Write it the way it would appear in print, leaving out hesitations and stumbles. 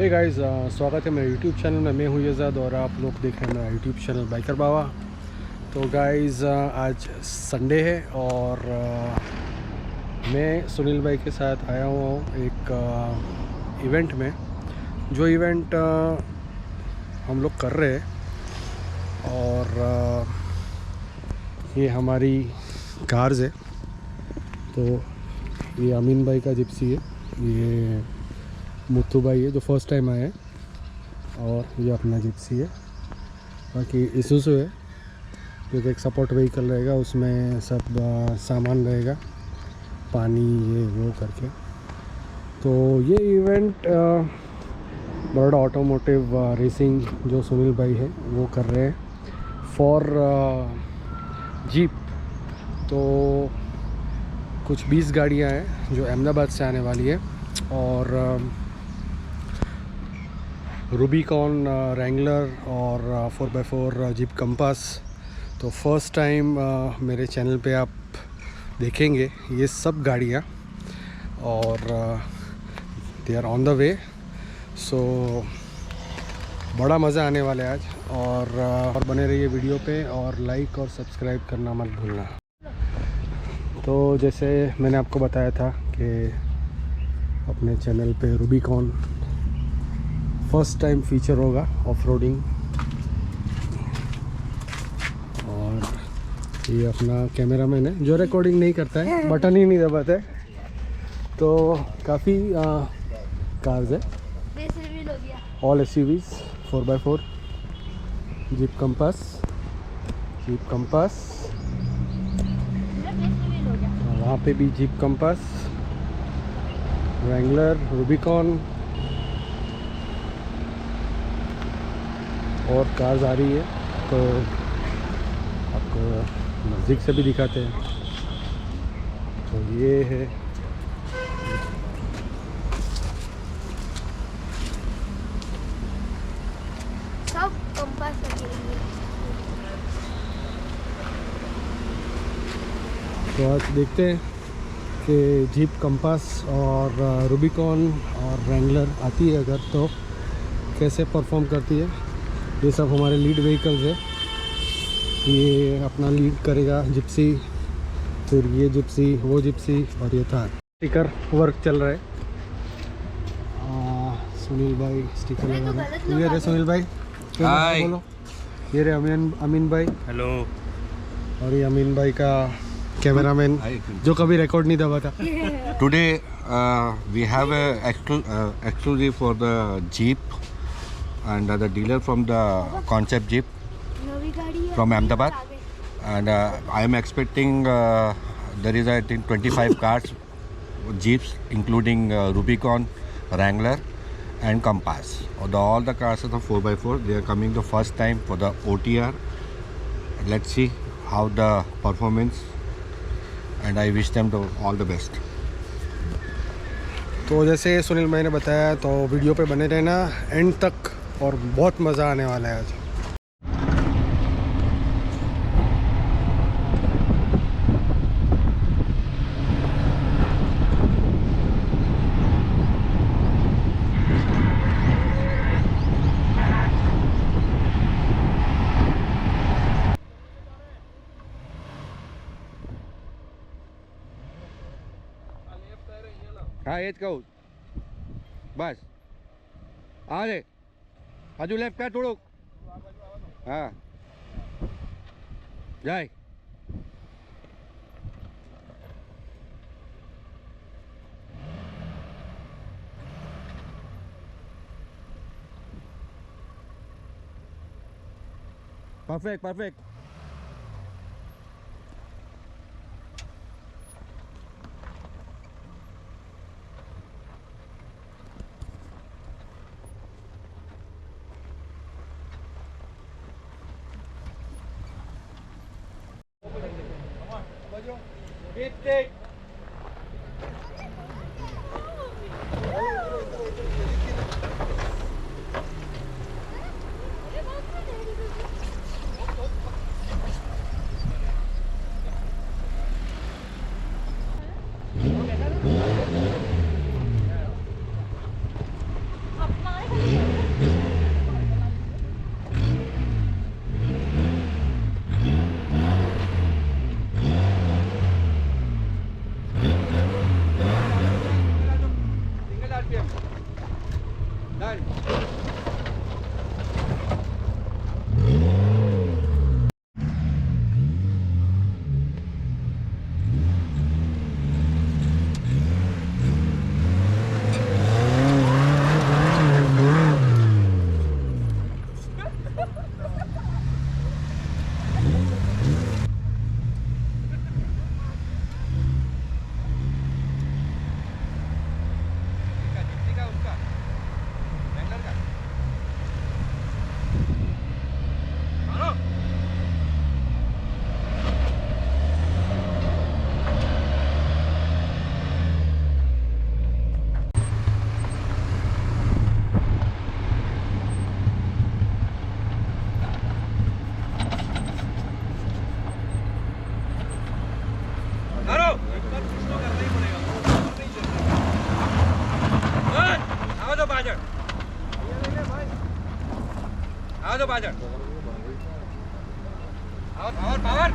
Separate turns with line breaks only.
Hey guys, स्वागत है मेरे यूट्यूब चैनल में। मैं हूँ यज़ाद और आप लोग देख रहे हैं मेरा यूट्यूब चैनल बाइकर बाबा। तो गाइस, आज संडे है और मैं सुनील भाई के साथ आया हुआ हूँ एक इवेंट में। जो इवेंट हम लोग कर रहे हैं और ये हमारी कार्स है। तो ये अमीन भाई का जिप्सी है, ये मुत्तू भाई है जो फर्स्ट टाइम आए हैं, और ये अपना जिप्सी है। बाकी इसुसु है जो एक सपोर्ट व्हीकल रहेगा, उसमें सब सामान रहेगा, पानी ये वो करके। तो ये इवेंट बड़ा ऑटोमोटिव रेसिंग जो सुनील भाई है वो कर रहे हैं फॉर जीप। तो कुछ 20 गाड़ियाँ हैं जो अहमदाबाद से आने वाली है, और रूबिकॉन, रैंगलर और 4x4 जीप कंपास। तो फर्स्ट टाइम मेरे चैनल पे आप देखेंगे ये सब गाड़ियाँ, और they are on the way. So बड़ा मज़ा आने वाला है आज, और बने रहिए वीडियो पे, और लाइक और सब्सक्राइब करना मत भूलना। तो जैसे मैंने आपको बताया था कि अपने चैनल पे रूबिकॉन फर्स्ट टाइम फीचर होगा ऑफ रोडिंग, और ये अपना कैमरामैन है जो रिकॉर्डिंग नहीं करता है, बटन ही नहीं दबाता है। तो काफ़ी कार्स है, all SUVs 4x4 Jeep compass, वहाँ पे भी जीप कंपास, रैंगलर, रूबिकॉन और कार्स आ रही है। तो आपको नज़दीक से भी दिखाते हैं। तो ये है
सब कंपास लगेंगे।
तो आज देखते हैं कि जीप कंपास और रूबिकॉन और रैंगलर आती है अगर, तो कैसे परफॉर्म करती है। ये सब हमारे लीड व्हीकल्स है। ये अपना लीड करेगा जिप्सी, फिर ये जिप्सी, वो जिप्सी, और ये था स्टिकर वर्क चल रहा है। सुनील भाई स्टिकर लगा रहे हैं। ये रे सुनील भाई,
हाय।
बोलो। ये रे अमीन भाई,
हेलो।
और ये अमीन भाई का कैमरामैन जो कभी रिकॉर्ड नहीं दबाता।
Today we have a exclusive for the Jeep and the dealer from the Concept Jeep
नवी गाड़ी है
from Ahmedabad, and I am expecting there is I think 25 cars, Jeeps including Rubicon, Wrangler and Compass. All the cars are the 4x4. They are coming the first time for the OTR. Let's see how the performance, and I wish them all the best.
तो जैसे सुनील भाई ने बताया, तो video पे बने रहना and तक, और बहुत मज़ा आने वाला है आज।
હા એ જ કહું, બસ આ રે હજુ લેફ્ટ કર થોડુંક, હા જાય. પરફેક્ટ.
Power power